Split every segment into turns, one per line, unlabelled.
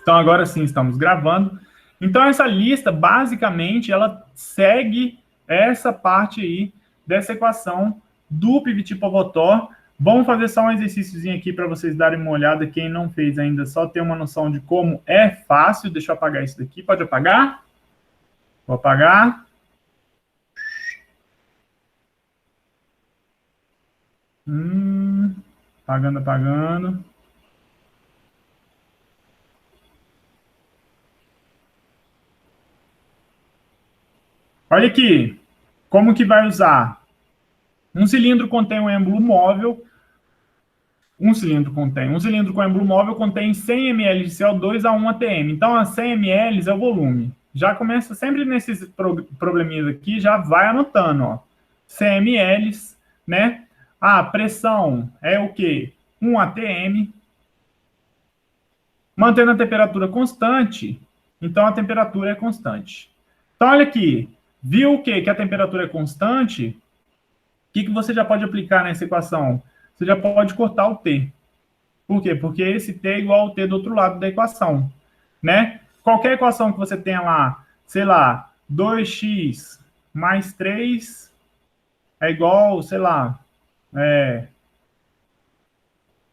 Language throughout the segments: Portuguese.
Então, agora sim, estamos gravando. Então, essa lista, basicamente, ela segue essa parte aí dessa equação do Pivot-Povotor. Vamos fazer só um exercíciozinho aqui para vocês darem uma olhada. Quem não fez ainda, só ter uma noção de como é fácil. Deixa eu apagar isso daqui. Pode apagar? Vou apagar. Apagando. Olha aqui, como que vai usar? Um cilindro contém um êmbolo móvel. Um cilindro com êmbolo móvel contém 100 ml de CO2 a 1 atm. Então, a 100 ml é o volume. Já começa sempre nesses probleminhas aqui, já vai anotando, ó. 100 ml, né? A pressão é o quê? 1 atm. Mantendo a temperatura constante, então a temperatura é constante. Então, olha aqui, viu o quê? Que a temperatura é constante? O que você já pode aplicar nessa equação? Você já pode cortar o T. Por quê? Porque esse T é igual ao T do outro lado da equação, né? Qualquer equação que você tenha lá, sei lá, 2x mais 3 é igual, sei lá,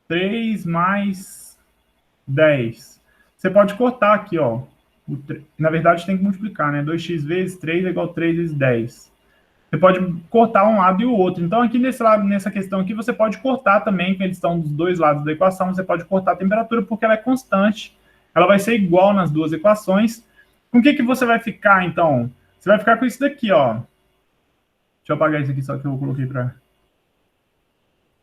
3 mais 10. Você pode cortar aqui, ó. Na verdade, tem que multiplicar, né? 2x vezes 3 é igual a 3 vezes 10. Você pode cortar um lado e o outro. Então, aqui nesse lado, nessa questão aqui, você pode cortar também, que eles estão dos dois lados da equação, você pode cortar a temperatura, porque ela é constante. Ela vai ser igual nas duas equações. Com o que você vai ficar, então? Você vai ficar com isso daqui, ó. Deixa eu apagar isso aqui, só que eu coloquei para...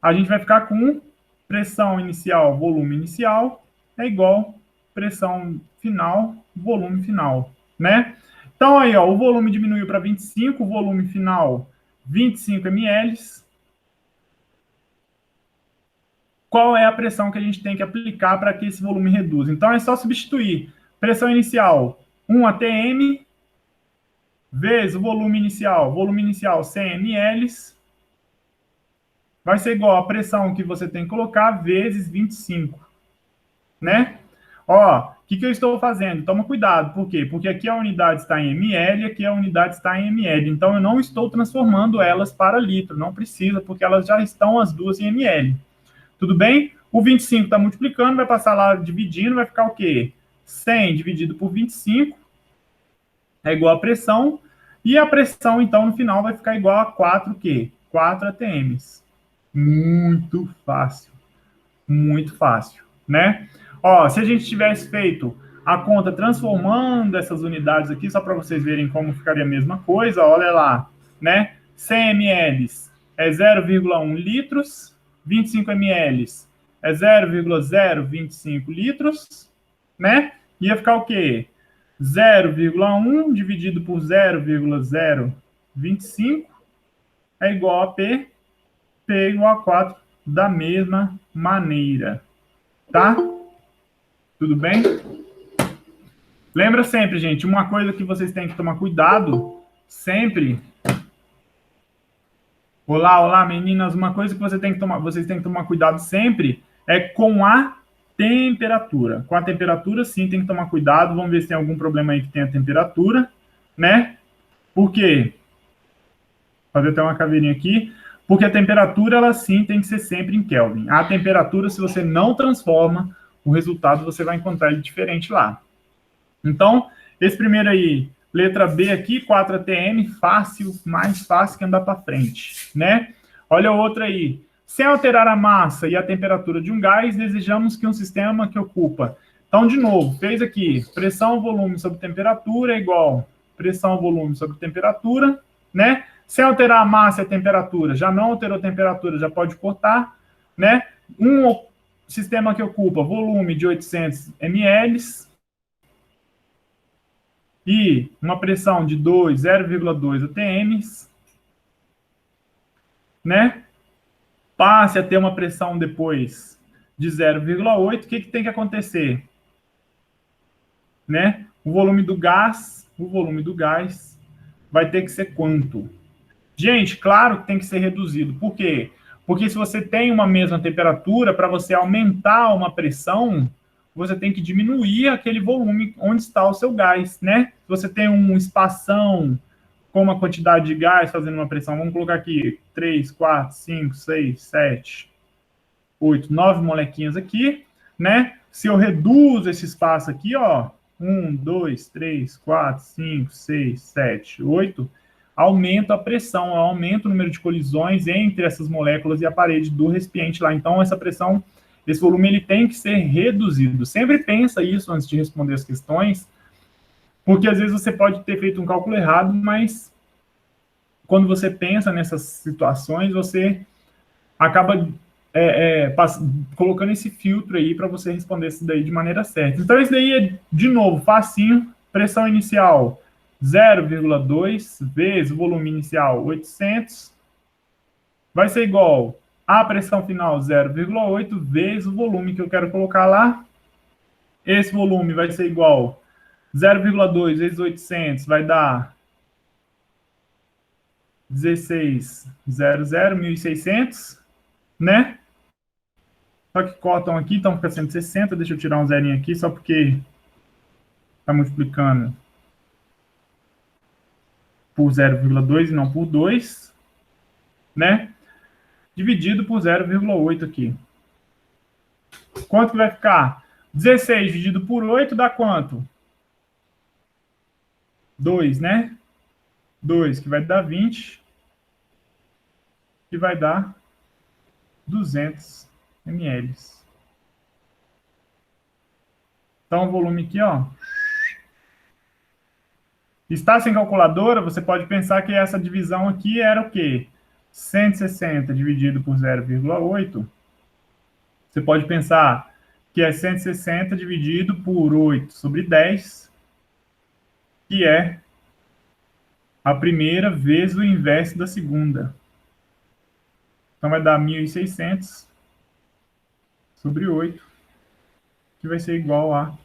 A gente vai ficar com pressão inicial, volume inicial, é igual pressão final, volume final, né? Então, aí, ó, o volume diminuiu para 25, o volume final, 25 ml. Qual é a pressão que a gente tem que aplicar para que esse volume reduza? Então, é só substituir pressão inicial, 1 atm, vezes o volume inicial 100 ml, vai ser igual a pressão que você tem que colocar vezes 25, né? Ó, o que eu estou fazendo? Toma cuidado, por quê? Porque aqui a unidade está em ml e aqui a unidade está em ml. Então, eu não estou transformando elas para litro, não precisa, porque elas já estão as duas em ml. Tudo bem? O 25 está multiplicando, vai passar lá dividindo, vai ficar o quê? 100 dividido por 25 é igual a pressão. E a pressão, então, no final vai ficar igual a 4 o quê? 4 atms. Muito fácil, né? Ó, se a gente tivesse feito a conta transformando essas unidades aqui, só para vocês verem como ficaria a mesma coisa, olha lá, né? 100 ml é 0,1 litros, 25 ml é 0,025 litros, né? Ia ficar o quê? 0,1 dividido por 0,025 é igual a P, P igual a 4, da mesma maneira, tá? Tudo bem? Lembra sempre, gente, uma coisa que vocês têm que tomar cuidado, sempre. Olá, meninas, uma coisa que vocês têm que tomar cuidado sempre é com a temperatura. Com a temperatura, sim, tem que tomar cuidado. Vamos ver se tem algum problema aí que tem a temperatura, né? Por quê? Vou fazer até uma caveirinha aqui. Porque a temperatura, ela sim tem que ser sempre em Kelvin. A temperatura, se você não transforma, o resultado você vai encontrar ele diferente lá. Então, esse primeiro aí, letra B aqui, 4 atm, fácil, mais fácil que andar para frente, né? Olha outra aí. Sem alterar a massa e a temperatura de um gás, desejamos que um sistema que ocupa... Então, de novo, fez aqui, pressão, volume sobre temperatura é igual pressão, volume sobre temperatura, né? Sem alterar a massa e a temperatura, já não alterou a temperatura, já pode cortar, né? Um sistema que ocupa volume de 800 ml e uma pressão de 0,2 atm, né? Passe a ter uma pressão depois de 0,8, o que tem que acontecer? Né? O volume do gás vai ter que ser quanto? Gente, claro que tem que ser reduzido. Por quê? Porque se você tem uma mesma temperatura, para você aumentar uma pressão, você tem que diminuir aquele volume onde está o seu gás, né? Se você tem um espação com uma quantidade de gás fazendo uma pressão, vamos colocar aqui 3, 4, 5, 6, 7, 8, 9 molequinhas aqui, né? Se eu reduzo esse espaço aqui, ó, 1, 2, 3, 4, 5, 6, 7, 8, aumenta a pressão, aumenta o número de colisões entre essas moléculas e a parede do recipiente lá. Então, essa pressão, esse volume, ele tem que ser reduzido. Sempre pensa isso antes de responder as questões, porque às vezes você pode ter feito um cálculo errado, mas quando você pensa nessas situações, você acaba colocando esse filtro aí para você responder isso daí de maneira certa. Então, isso daí é, de novo, facinho. Pressão inicial, 0,2 vezes o volume inicial, 800. Vai ser igual a pressão final, 0,8 vezes o volume que eu quero colocar lá. Esse volume vai ser igual 0,2 vezes 800, vai dar 16,00, 1.600, né? Só que cortam aqui, então fica 160. Deixa eu tirar um zerinho aqui, só porque está multiplicando por 0,2 e não por 2, né? Dividido por 0,8 aqui. Quanto que vai ficar? 16 dividido por 8 dá quanto? 2, né? 2, que vai dar 20, que vai dar 200 ml. Então, o volume aqui, ó. Está sem calculadora, você pode pensar que essa divisão aqui era o quê? 160 dividido por 0,8. Você pode pensar que é 160 dividido por 8 sobre 10, que é a primeira vezes o inverso da segunda. Então, vai dar 1.600 sobre 8, que vai ser igual a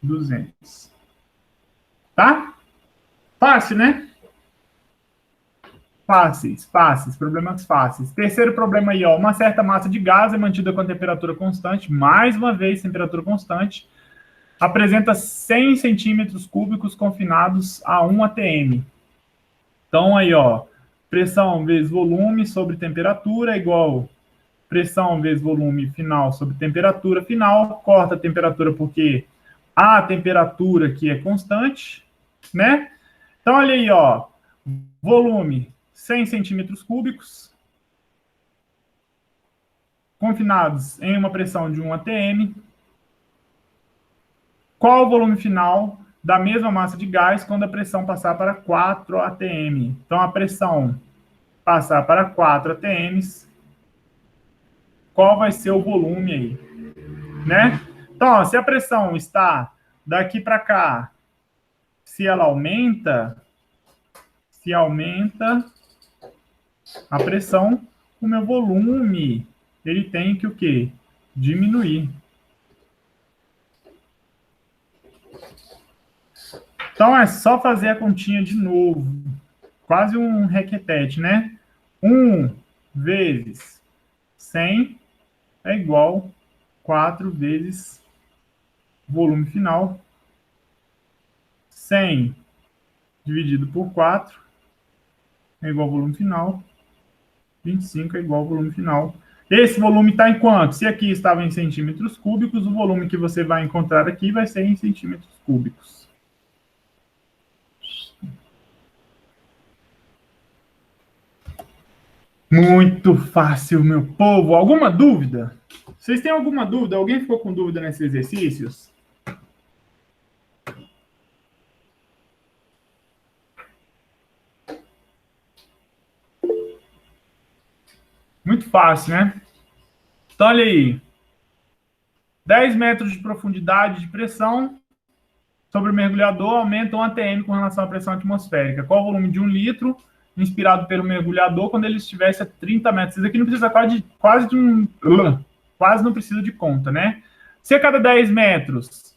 200. Tá? Fácil, né? Fáceis, problemas fáceis. Terceiro problema aí, ó, uma certa massa de gás é mantida com a temperatura constante, mais uma vez, temperatura constante, apresenta 100 centímetros cúbicos confinados a 1 atm. Então, aí, ó, pressão vezes volume sobre temperatura é igual pressão vezes volume final sobre temperatura final, corta a temperatura porque a temperatura aqui é constante, né? Então, olha aí, ó, volume 100 centímetros cúbicos, confinados em uma pressão de 1 atm. Qual o volume final da mesma massa de gás quando a pressão passar para 4 atm? Então, a pressão passar para 4 atms, qual vai ser o volume aí, né? Então, ó, se a pressão está daqui para cá, se ela aumenta, a pressão, o meu volume, ele tem que o quê? Diminuir. Então, é só fazer a continha de novo. Quase um requetete, né? 1 vezes 100 é igual 4 vezes volume final. 100 dividido por 4 é igual ao volume final. 25 é igual ao volume final. Esse volume está em quanto? Se aqui estava em centímetros cúbicos, o volume que você vai encontrar aqui vai ser em centímetros cúbicos. Muito fácil, meu povo. Alguma dúvida? Vocês têm alguma dúvida? Alguém ficou com dúvida nesses exercícios? Muito fácil, né? Então, olha aí. 10 metros de profundidade de pressão sobre o mergulhador aumenta 1 atm com relação à pressão atmosférica. Qual o volume de 1 litro inspirado pelo mergulhador quando ele estivesse a 30 metros? Isso aqui não precisa quase não precisa de conta, né? Se a cada 10 metros,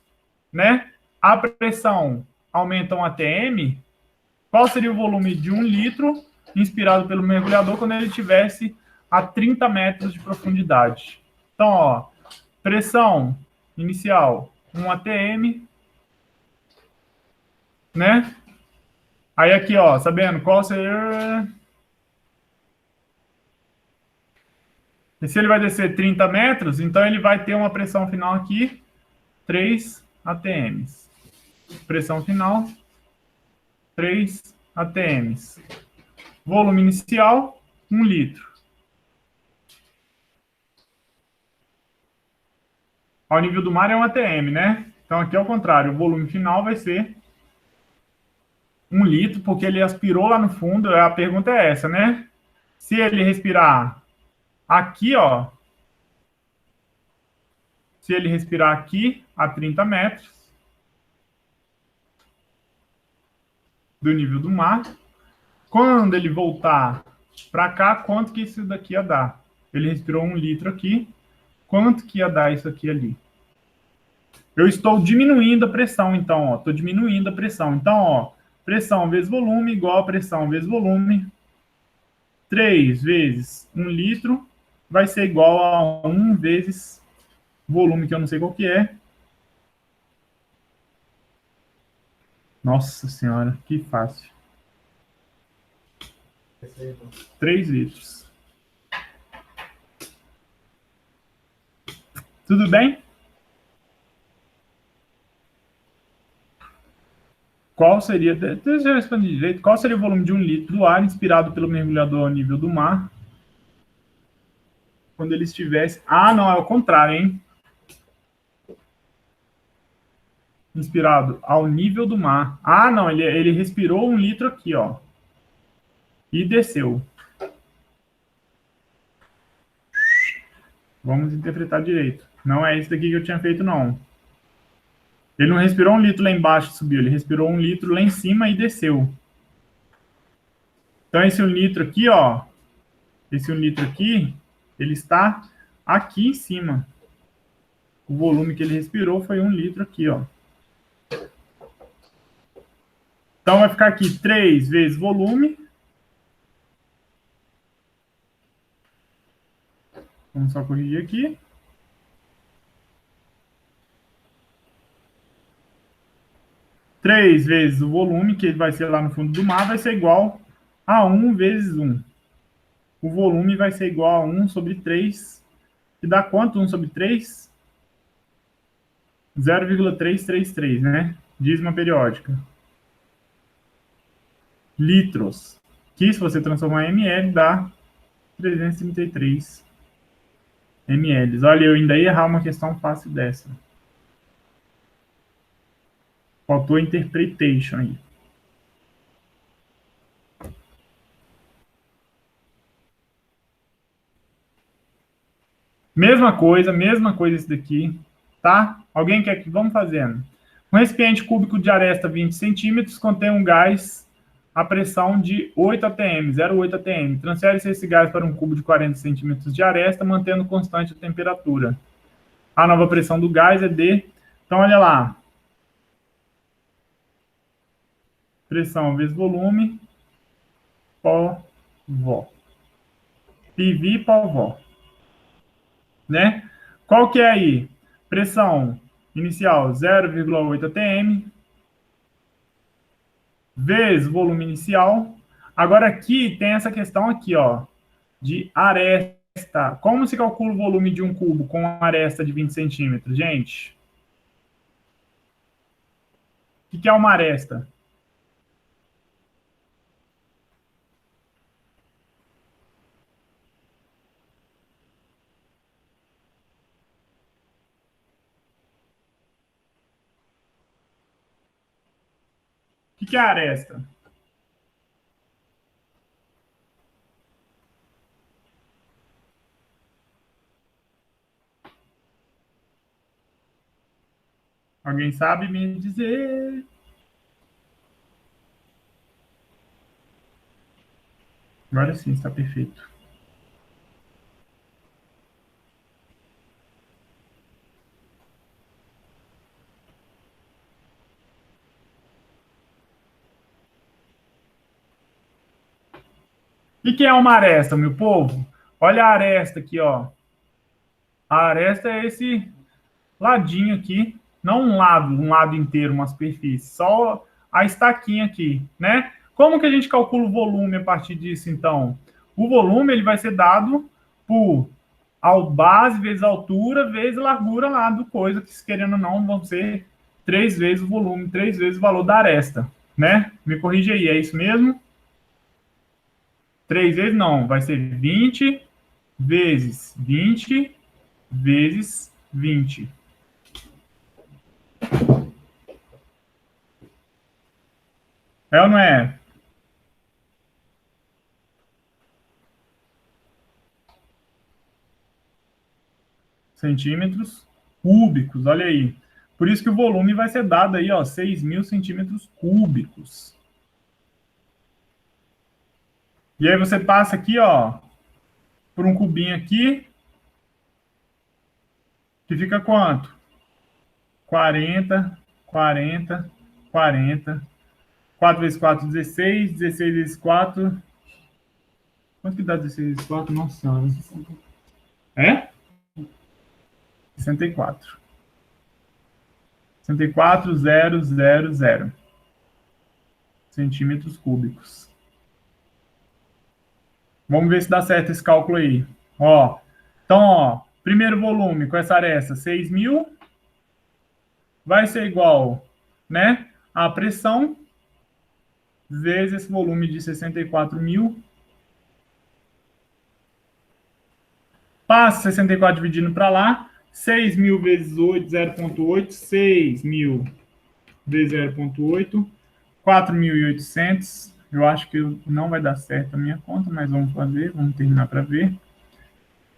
né, a pressão aumenta 1 atm, qual seria o volume de 1 litro inspirado pelo mergulhador quando ele estivesse a 30 metros de profundidade? Então, ó, pressão inicial, 1 atm, né? Aí aqui, ó, sabendo qual seria... E se ele vai descer 30 metros, então ele vai ter uma pressão final aqui, 3 atms. Pressão final, 3 atms. Volume inicial, 1 litro. Ao nível do mar é 1 atm, né? Então aqui é o contrário, o volume final vai ser 1 litro, porque ele aspirou lá no fundo. A pergunta é essa, né? Se ele respirar aqui, ó, se ele respirar aqui a 30 metros do nível do mar, quando ele voltar para cá, quanto que isso daqui ia dar? Ele respirou 1 litro aqui, quanto que ia dar isso aqui ali? Eu estou diminuindo a pressão, então, ó, estou diminuindo a pressão. Então, ó, pressão vezes volume igual a pressão vezes volume. 3 vezes 1 litro vai ser igual a 1 vezes volume, que eu não sei qual que é. Nossa senhora, que fácil. 3 litros. Tudo bem? Qual seria, deixa eu responder direito, qual seria o volume de 1 litro do ar inspirado pelo mergulhador ao nível do mar quando ele estivesse... Ah, não, é o contrário, hein? Inspirado ao nível do mar. Ah, não, ele respirou 1 litro aqui, ó. E desceu. Vamos interpretar direito. Não é isso daqui que eu tinha feito, não. Ele não respirou 1 litro lá embaixo e subiu. Ele respirou 1 litro lá em cima e desceu. Então, esse 1 litro aqui, ó. Esse 1 litro aqui, ele está aqui em cima. O volume que ele respirou foi 1 litro aqui, ó. Então, vai ficar aqui 3 vezes volume. Vamos só corrigir aqui. 3 vezes o volume, que vai ser lá no fundo do mar, vai ser igual a 1 vezes 1. O volume vai ser igual a 1 sobre 3. Que dá quanto 1 sobre 3? 0,333, né? Dízima periódica. Litros. Que, se você transformar em ml, dá 333 ml. Olha, eu ainda ia errar uma questão fácil dessa. Faltou interpretation aí. Mesma coisa isso daqui, tá? Alguém quer que vamos fazendo? Um recipiente cúbico de aresta 20 centímetros contém um gás a pressão de 8 atm, 0,8 atm. Transfere-se esse gás para um cubo de 40 centímetros de aresta, mantendo constante a temperatura. A nova pressão do gás é D. Então, olha lá. Pressão vezes volume, pó, vó. PV, pó, vó. Né? Qual que é aí? Pressão inicial 0,8 atm vezes volume inicial. Agora aqui tem essa questão aqui, ó, de aresta. Como se calcula o volume de um cubo com uma aresta de 20 centímetros, gente? O que é uma aresta? O que é aresta? Alguém sabe me dizer? Agora sim, está perfeito. O que é uma aresta, meu povo? Olha a aresta aqui, ó. A aresta é esse ladinho aqui, não um lado inteiro, uma superfície, só a estaquinha aqui, né? Como que a gente calcula o volume a partir disso, então? O volume ele vai ser dado por base vezes altura vezes largura lá do coisa, que querendo ou não vão ser 3 vezes o volume, 3 vezes o valor da aresta, né? Me corrige aí, é isso mesmo? 3 vezes não, vai ser 20 vezes 20 vezes 20. É ou não é? Centímetros cúbicos, olha aí. Por isso que o volume vai ser dado aí, ó, 6.000 centímetros cúbicos. E aí você passa aqui, ó, por um cubinho aqui, que fica quanto? 40, 40, 40. 4 vezes 4, 16. 16 vezes 4. Quanto que dá 16 vezes 4? Nossa senhora. É? 64. 64,000 centímetros cúbicos. Vamos ver se dá certo esse cálculo aí. Ó, então, ó, primeiro volume com essa aresta, 6.000, vai ser igual, né, a pressão vezes esse volume de 64.000. Passa 64 dividindo para lá, 6.000 vezes 8, 0,8, 6.000 vezes 0,8, 4.800. Eu acho que não vai dar certo a minha conta, mas vamos fazer, vamos terminar para ver.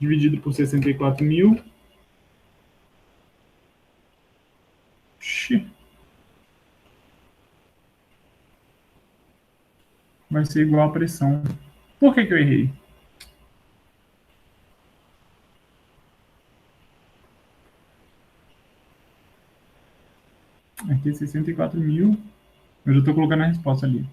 Dividido por 64.000. Vai ser igual a pressão. Por que eu errei? Aqui é 64.000. Eu já estou colocando a resposta ali.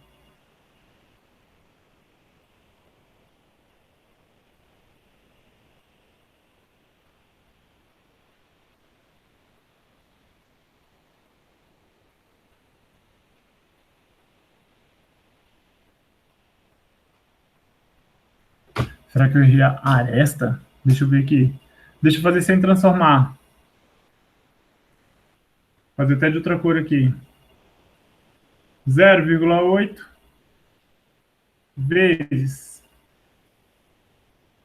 Será que eu errei a aresta? Deixa eu ver aqui. Deixa eu fazer sem transformar. Fazer até de outra cor aqui. 0,8 vezes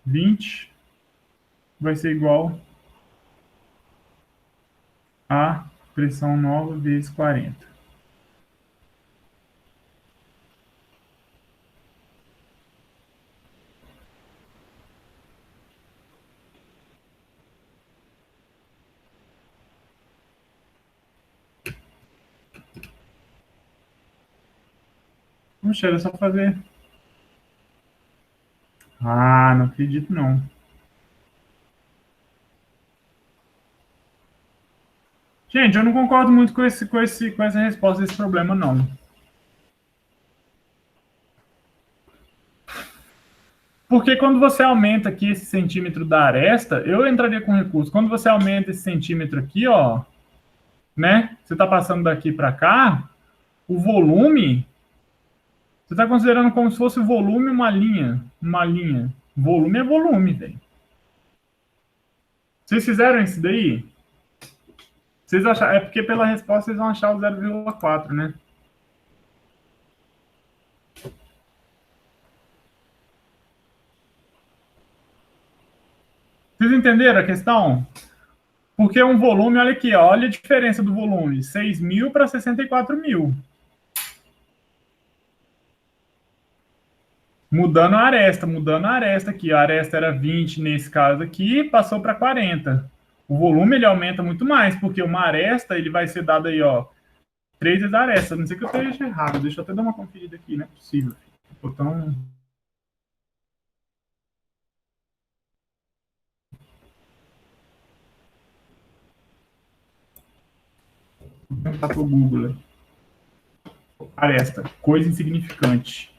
20 vai ser igual a pressão nova vezes 40. Puxa, era só fazer. Ah, não acredito não. Gente, eu não concordo muito com essa resposta desse problema, não. Porque quando você aumenta aqui esse centímetro da aresta, eu entraria com recurso. Quando você aumenta esse centímetro aqui, ó, né? Você está passando daqui para cá, o volume, você está considerando como se fosse o volume uma linha. Uma linha. Volume é volume, velho. Vocês fizeram isso daí? Vocês acharam? É porque pela resposta vocês vão achar o 0,4, né? Vocês entenderam a questão? Porque um volume, olha aqui, ó, olha a diferença do volume: 6.000 para 64.000. Mudando a aresta aqui. A aresta era 20 nesse caso aqui, passou para 40. O volume ele aumenta muito mais, porque uma aresta ele vai ser dado aí, ó, 3 vezes a aresta. Não sei que eu esteja errado, deixa eu até dar uma conferida aqui, não é possível. Botão. Vou tentar pro Google. Aresta, coisa insignificante.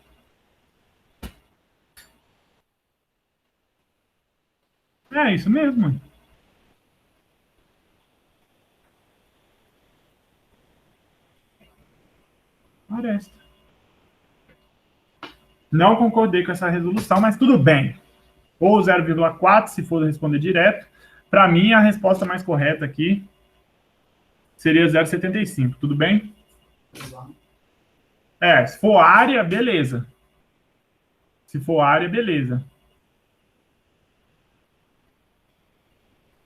É isso mesmo. Aresta. Não concordei com essa resolução, mas tudo bem. Ou 0,4, se for responder direto. Para mim, a resposta mais correta aqui seria 0,75. Tudo bem? Se for área, beleza. Se for área, beleza.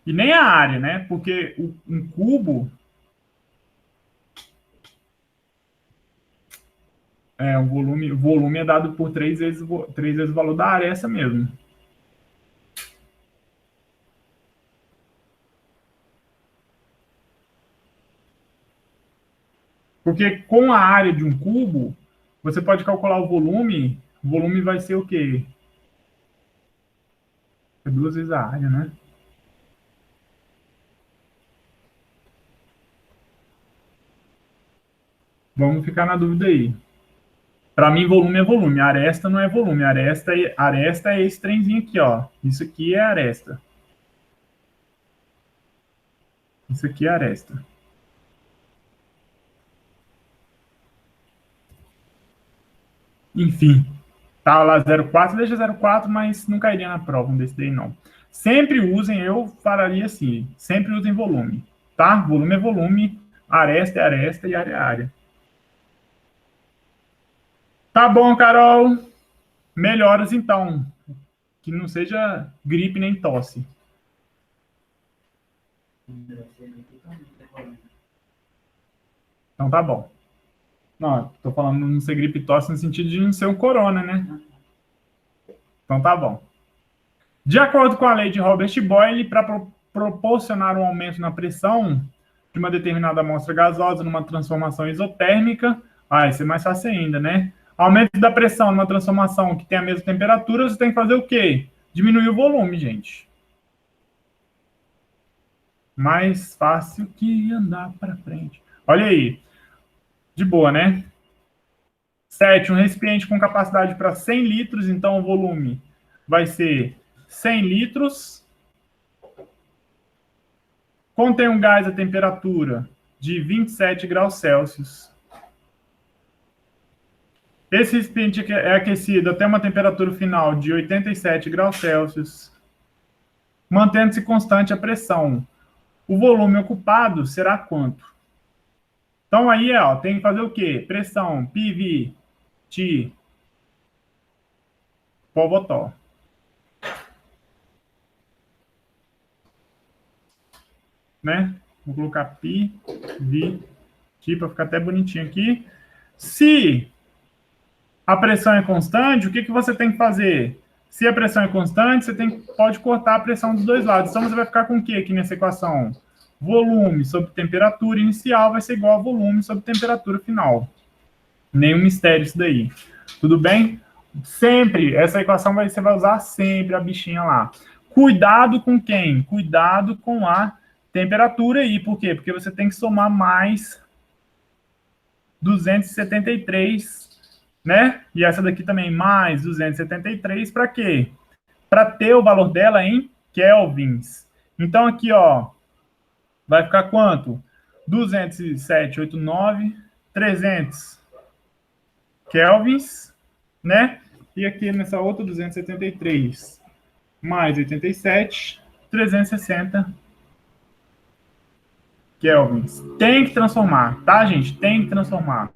E nem a área, né? Porque um cubo... o volume é dado por 3 vezes o valor da área, essa mesmo. Porque com a área de um cubo, você pode calcular o volume vai ser o quê? É 2 vezes a área, né? Vamos ficar na dúvida aí. Para mim, volume é volume. Aresta não é volume. Aresta é esse trenzinho aqui, ó. Isso aqui é aresta. Isso aqui é aresta. Enfim. Tá lá 0,4, deixa 0,4, mas não cairia na prova um desse daí, não. Sempre usem, eu falaria assim, sempre usem volume, tá? Volume é volume, aresta é aresta e área é área. Tá bom, Carol. Melhoras, então. Que não seja gripe nem tosse. Então tá bom. Não, tô falando não ser gripe e tosse no sentido de não ser um corona, né? Então tá bom. De acordo com a lei de Robert Boyle, para proporcionar um aumento na pressão de uma determinada amostra gasosa numa transformação isotérmica, isso é mais fácil ainda, né? Aumento da pressão numa transformação que tem a mesma temperatura, você tem que fazer o quê? Diminuir o volume, gente. Mais fácil que andar para frente. Olha aí. De boa, né? 7. Um recipiente com capacidade para 100 litros, então o volume vai ser 100 litros. Contém um gás a temperatura de 27 graus Celsius. Esse recipiente é aquecido até uma temperatura final de 87 graus Celsius, mantendo-se constante a pressão. O volume ocupado será quanto? Então aí, tem que fazer o quê? Pressão, PV, T, Povotó. Né? Vou colocar pi, vi, ti, para ficar até bonitinho aqui. Se a pressão é constante, o que você tem que fazer? Se a pressão é constante, você pode cortar a pressão dos dois lados. Então, você vai ficar com o que aqui nessa equação? Volume sobre temperatura inicial vai ser igual a volume sobre temperatura final. Nenhum mistério isso daí. Tudo bem? Sempre, essa equação você vai usar sempre a bichinha lá. Cuidado com quem? Cuidado com a temperatura aí. Por quê? Porque você tem que somar mais 273, né? E essa daqui também mais 273, para quê? Para ter o valor dela em kelvins. Então aqui, vai ficar quanto? 207,89, 300 kelvins, né? E aqui nessa outra 273 mais 87, 360 kelvins. Tem que transformar, tá, gente? Tem que transformar.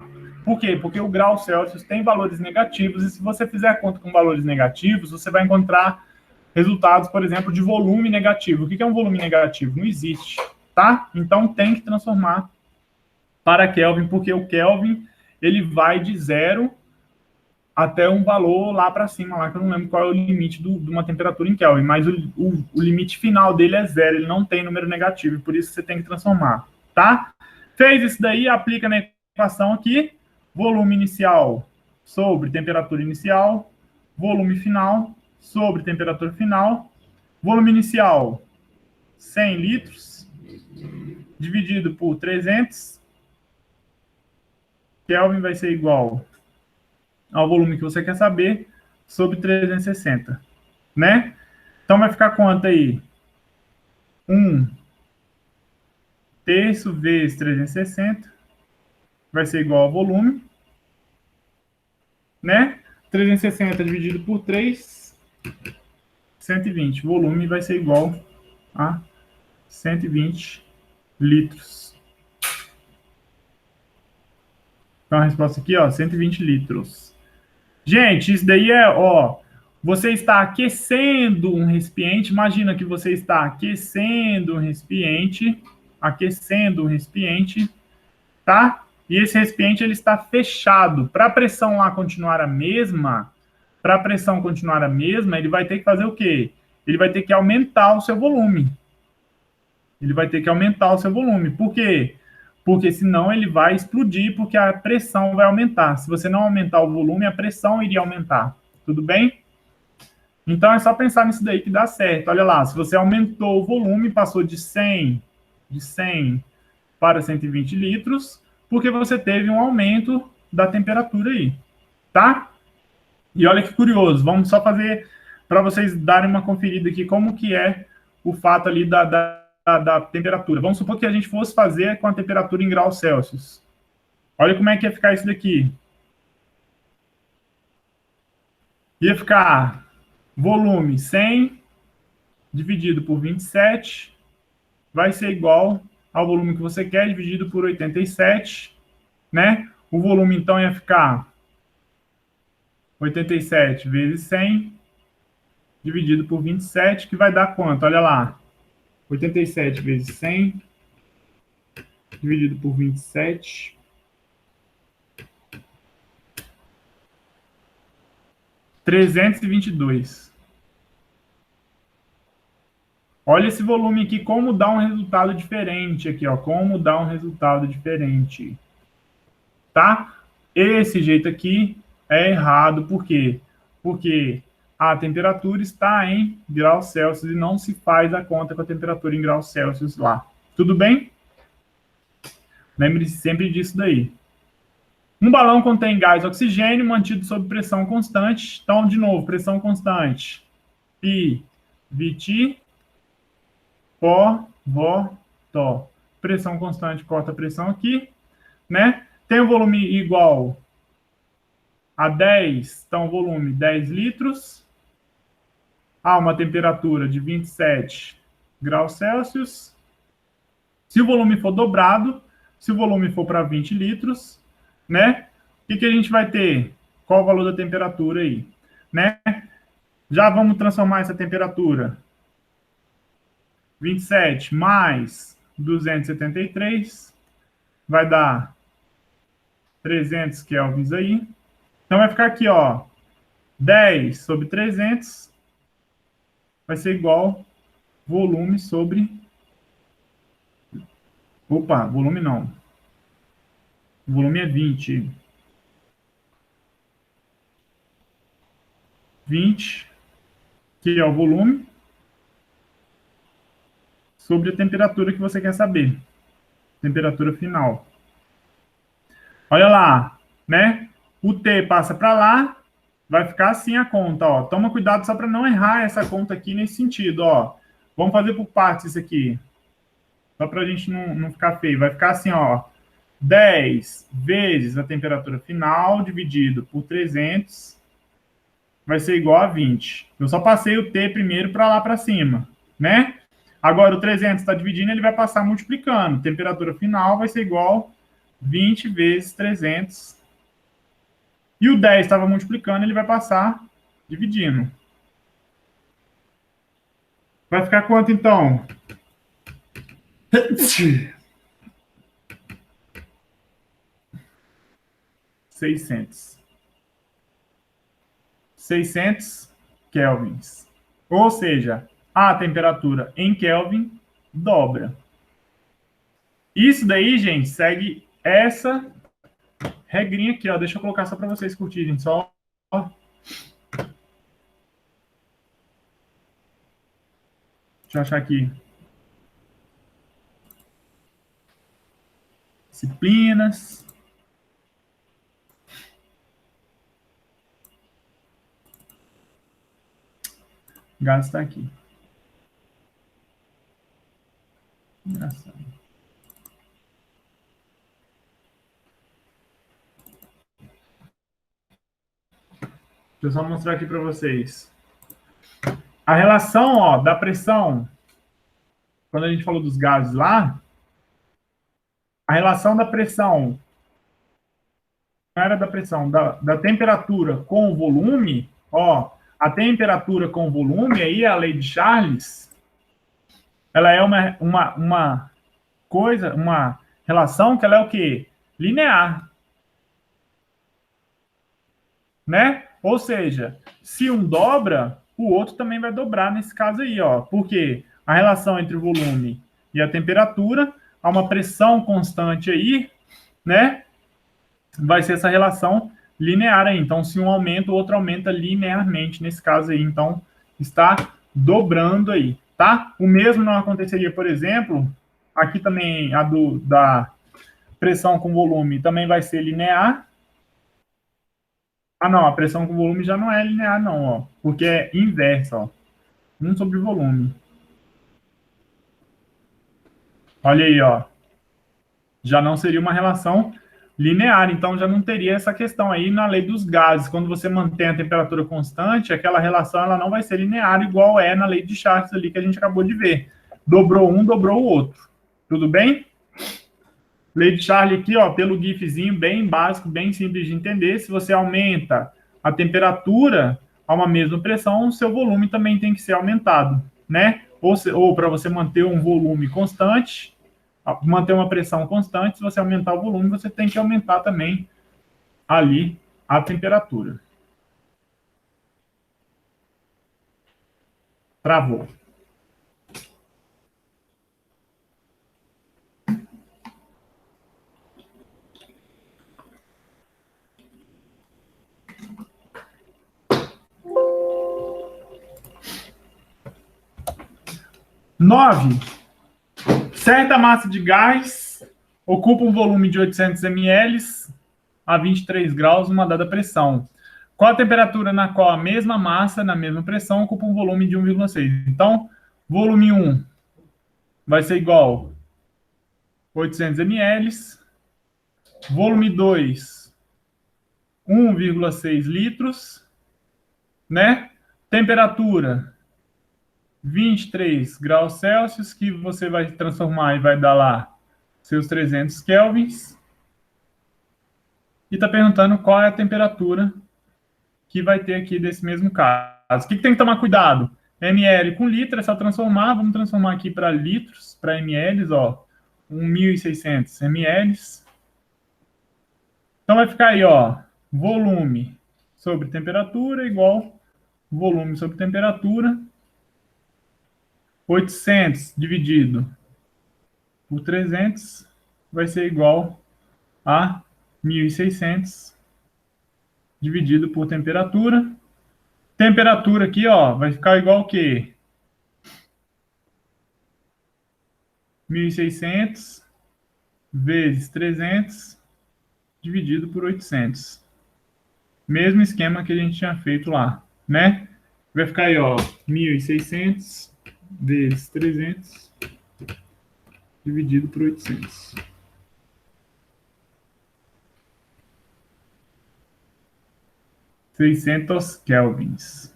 Por quê? Porque o grau Celsius tem valores negativos, e se você fizer a conta com valores negativos, você vai encontrar resultados, por exemplo, de volume negativo. O que é um volume negativo? Não existe, tá? Então tem que transformar para Kelvin, porque o Kelvin ele vai de 0 até um valor lá para cima, lá que eu não lembro qual é o limite de uma temperatura em Kelvin, mas o limite final dele é 0, ele não tem número negativo, por isso você tem que transformar, tá? Fez isso daí, aplica na equação aqui, volume inicial sobre temperatura inicial, volume final sobre temperatura final, volume inicial 100 litros, dividido por 300, Kelvin vai ser igual ao volume que você quer saber, sobre 360, né? Então, vai ficar quanto aí? 1/3 vezes 360 vai ser igual ao volume, né? 360 dividido por 3, 120. O volume vai ser igual a 120 litros. Então a resposta aqui, ó, 120 litros. Gente, isso daí é, ó, você está aquecendo um recipiente. Imagina que você está aquecendo um recipiente, tá? E esse recipiente ele está fechado. Para a pressão lá continuar a mesma, para a pressão continuar a mesma, ele vai ter que fazer o quê? Ele vai ter que aumentar o seu volume. Ele vai ter que aumentar o seu volume. Por quê? Porque senão ele vai explodir, porque a pressão vai aumentar. Se você não aumentar o volume, a pressão iria aumentar. Tudo bem? Então é só pensar nisso daí que dá certo. Olha lá, se você aumentou o volume, passou de 100 para 120 litros, porque você teve um aumento da temperatura aí, tá? E olha que curioso, vamos só fazer para vocês darem uma conferida aqui como que é o fato ali da temperatura. Vamos supor que a gente fosse fazer com a temperatura em graus Celsius. Olha como é que ia ficar isso daqui. Ia ficar volume 100 dividido por 27 vai ser igual ao volume que você quer dividido por 87, né? O volume então ia ficar 87 vezes 100 dividido por 27, que vai dar quanto? Olha lá. 87 vezes 100 dividido por 27. 322. Olha esse volume aqui, como dá um resultado diferente aqui, ó. Como dá um resultado diferente. Tá? Esse jeito aqui é errado, por quê? Porque a temperatura está em graus Celsius e não se faz a conta com a temperatura em graus Celsius lá. Tudo bem? Lembre-se sempre disso daí. Um balão contém gás oxigênio mantido sob pressão constante. Então, de novo, pressão constante. Pi, Vt, Pó, Vó, Tó. Pressão constante corta a pressão aqui, né? Tem o volume igual a 10, então volume 10 litros. Há uma temperatura de 27 graus Celsius. Se o volume for dobrado, se o volume for para 20 litros, né? O que a gente vai ter? Qual o valor da temperatura aí? Né? Já vamos transformar essa temperatura. 27 mais 273 vai dar 300 kelvins aí. Então vai ficar aqui, ó, 10 sobre 300 vai ser igual volume sobre... Opa, volume não. O volume é 20. 20, que é o volume, sobre a temperatura que você quer saber. Temperatura final. Olha lá, né? O T passa para lá, vai ficar assim a conta, ó. Toma cuidado só para não errar essa conta aqui nesse sentido, ó. Vamos fazer por partes isso aqui. Só para a gente não ficar feio. Vai ficar assim, ó. 10 vezes a temperatura final dividido por 300 vai ser igual a 20. Eu só passei o T primeiro para lá para cima, né? Agora o 300 está dividindo, ele vai passar multiplicando. Temperatura final vai ser igual 20 vezes 300. E o 10 estava multiplicando, ele vai passar dividindo. Vai ficar quanto então? 600. 600 kelvins. Ou seja, a temperatura em Kelvin dobra. Isso daí, gente, segue essa regrinha aqui, ó. Deixa eu colocar só para vocês curtirem. Só. Deixa eu achar aqui. Disciplinas. Gás está aqui. Engraçado. eu só mostrar aqui para vocês. A relação, ó, da pressão, quando a gente falou dos gases lá, a relação da pressão, não era da pressão, da temperatura com o volume, ó, a temperatura com o volume, aí a lei de Charles, ela é uma coisa, uma relação que ela é o quê? Linear, né? Ou seja, se um dobra, o outro também vai dobrar nesse caso aí, ó. Porque a relação entre o volume e a temperatura, há uma pressão constante aí, né? Vai ser essa relação linear aí. Então, se um aumenta, o outro aumenta linearmente nesse caso aí. Então, está dobrando aí, tá? O mesmo não aconteceria, por exemplo, aqui também da pressão com volume também vai ser linear. Ah, não, a pressão com volume já não é linear, não, ó. Porque é inversa, ó. 1 sobre volume. Olha aí, ó. Já não seria uma relação linear, então já não teria essa questão aí na lei dos gases. Quando você mantém a temperatura constante, aquela relação ela não vai ser linear, igual é na lei de Charles ali que a gente acabou de ver. Dobrou um, dobrou o outro. Tudo bem? Lei de Charles aqui, ó, pelo GIFzinho, bem básico, bem simples de entender. Se você aumenta a temperatura a uma mesma pressão, o seu volume também tem que ser aumentado, né? Ou para você manter um volume constante, manter uma pressão constante, se você aumentar o volume, você tem que aumentar também ali a temperatura. Travou. Nove. Certa massa de gás ocupa um volume de 800 ml a 23 graus numa dada pressão. Qual a temperatura na qual a mesma massa, na mesma pressão, ocupa um volume de 1,6? Então, volume 1 vai ser igual a 800 ml. Volume 2, 1,6 litros. Né? Temperatura, 23 graus Celsius, que você vai transformar e vai dar lá seus 300 kelvins. E está perguntando qual é a temperatura que vai ter aqui desse mesmo caso. O que tem que tomar cuidado? ml com litro é só transformar. Vamos transformar aqui para litros, para ml, ó. 1.600 ml. Então vai ficar aí, ó, volume sobre temperatura igual volume sobre temperatura. 800 dividido por 300 vai ser igual a 1.600 dividido por temperatura. Temperatura aqui, ó, vai ficar igual o quê? 1.600 vezes 300 dividido por 800. Mesmo esquema que a gente tinha feito lá, né? Vai ficar aí, ó, 1.600 vezes 300 dividido por 800. 600 kelvins.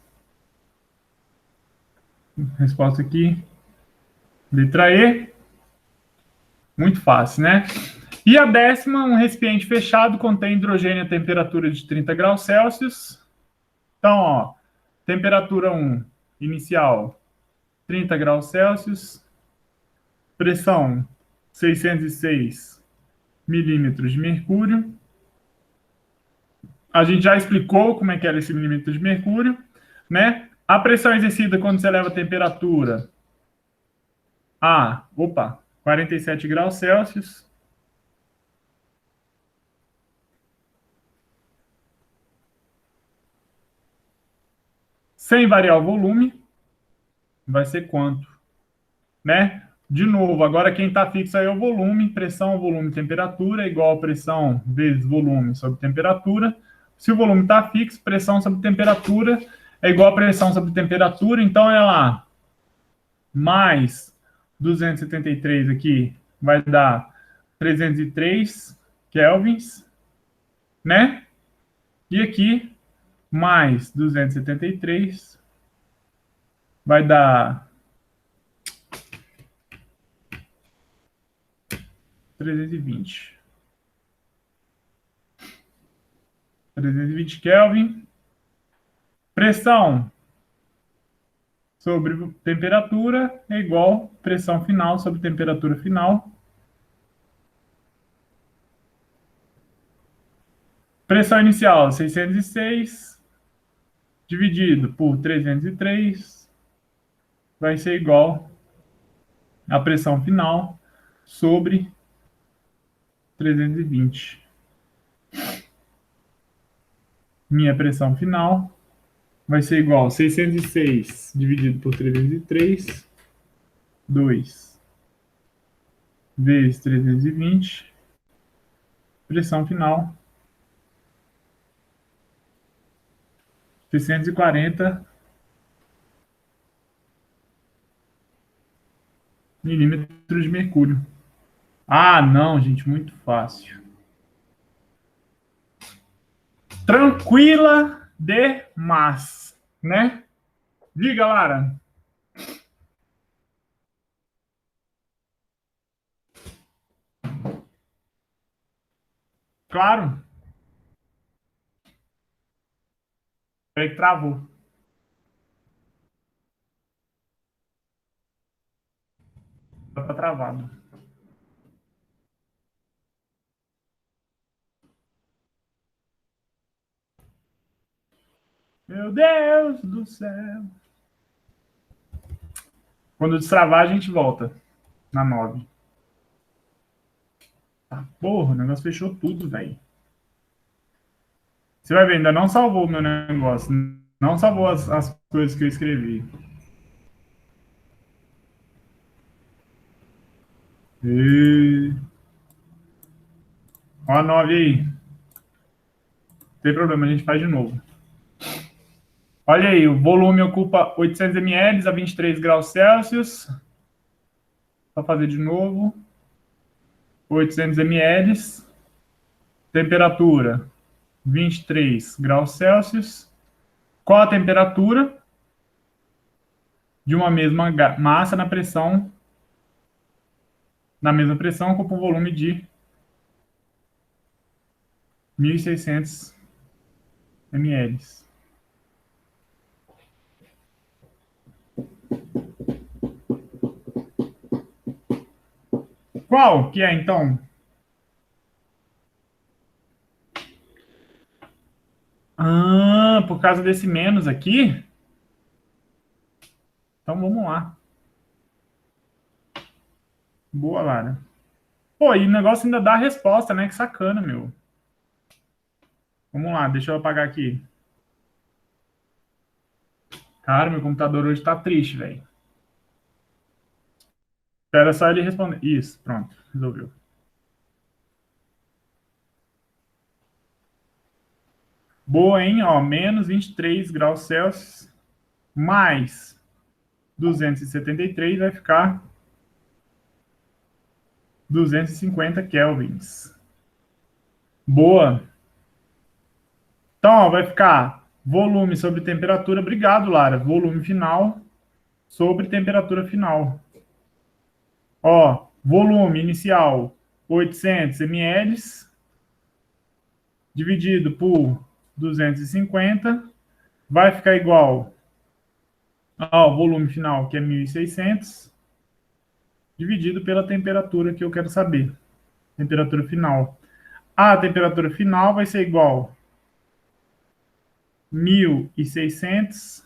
Resposta aqui, letra E. Muito fácil, né? E a décima, um recipiente fechado contém hidrogênio a temperatura de 30 graus Celsius. Então, ó, temperatura 1 inicial, 30 graus Celsius. Pressão, 606 milímetros de mercúrio. A gente já explicou como é que era esse milímetro de mercúrio, né? A pressão exercida quando você eleva a temperatura a, 47 graus Celsius. Sem variar o volume, vai ser quanto? Né? De novo, agora quem está fixo aí é o volume, pressão, volume, temperatura, igual a pressão vezes volume sobre temperatura. Se o volume está fixo, pressão sobre temperatura é igual a pressão sobre temperatura, então é lá, mais 273 aqui, vai dar 303 kelvins, né? E aqui, mais 273 vai dar 320. 320 Kelvin. Pressão sobre temperatura é igual pressão final sobre temperatura final. Pressão inicial, 606, dividido por 303, vai ser igual a pressão final sobre 320. Minha pressão final vai ser igual a 606 dividido por 303, 2 vezes 320, pressão final 640 milímetros de mercúrio. Ah, não, gente, muito fácil. Tranquila demais, né? Diga, Lara. Claro. Peraí que travou. Tá travado. Meu Deus do céu. Quando destravar, a gente volta na 9. Tá, porra, o negócio fechou tudo, velho. Você vai ver, ainda não salvou o meu negócio. Não salvou as coisas que eu escrevi. E... Ó a 9 aí. Não tem problema, a gente faz de novo. Olha aí, o volume ocupa 800 ml a 23 graus Celsius. Vou fazer de novo. 800 ml. Temperatura 23 graus Celsius. Qual a temperatura de uma mesma massa na mesma pressão, ocupa um volume de 1.600 ml. Qual que é, então? Ah, por causa desse menos aqui? Então vamos lá. Boa, Lara. Pô, e o negócio ainda dá a resposta, né? Que sacana, meu. Vamos lá, deixa eu apagar aqui. Cara, meu computador hoje tá triste, velho. Espera só ele responder. Isso, pronto, resolveu. Boa, hein? Ó, menos 23 graus Celsius mais 273 vai ficar 250 kelvins. Boa. Então, ó, vai ficar volume sobre temperatura. Obrigado, Lara. Volume final sobre temperatura final. Ó, volume inicial 800 ml dividido por 250 vai ficar igual ao volume final, que é 1.600, dividido pela temperatura que eu quero saber. Temperatura final. A temperatura final vai ser igual 1.600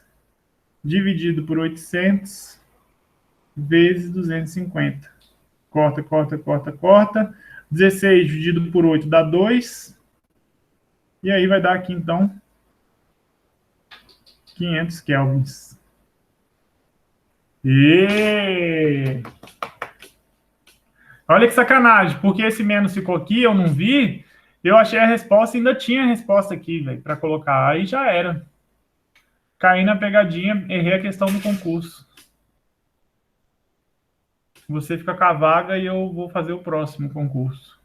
dividido por 800 vezes 250. Corta, corta, corta, corta. 16 dividido por 8 dá 2. E aí vai dar aqui, então, 500 kelvins. E... Olha que sacanagem, porque esse menos ficou aqui, eu não vi, eu achei a resposta, ainda tinha a resposta aqui, velho, para colocar, aí já era. Caí na pegadinha, errei a questão do concurso. Você fica com a vaga e eu vou fazer o próximo concurso.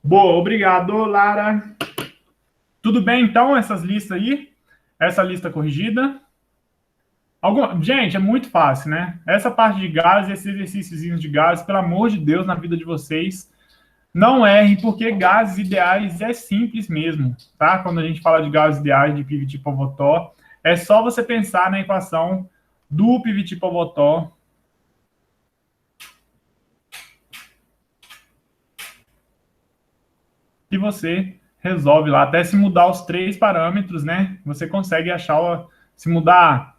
Boa, obrigado, Lara. Tudo bem, então, essas listas aí? Essa lista corrigida? Gente, é muito fácil, né? Essa parte de gases, esses exercícios de gases, pelo amor de Deus, na vida de vocês, não errem, porque gases ideais é simples mesmo, tá? Quando a gente fala de gases ideais de Pivot-Pivotó, é só você pensar na equação do Pivot-Pivotó que você resolve lá. Até se mudar os três parâmetros, né? Você consegue achar, se mudar,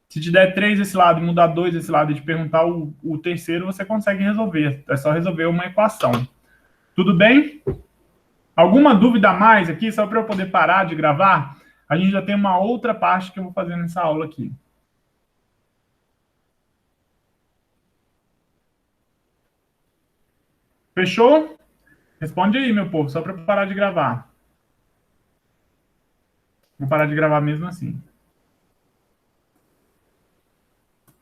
se te der três desse lado e mudar dois desse lado e te perguntar o terceiro, você consegue resolver. É só resolver uma equação. Tudo bem? Alguma dúvida a mais aqui, só para eu poder parar de gravar? A gente já tem uma outra parte que eu vou fazer nessa aula aqui. Fechou? Responde aí, meu povo, só para parar de gravar. Vou parar de gravar mesmo assim.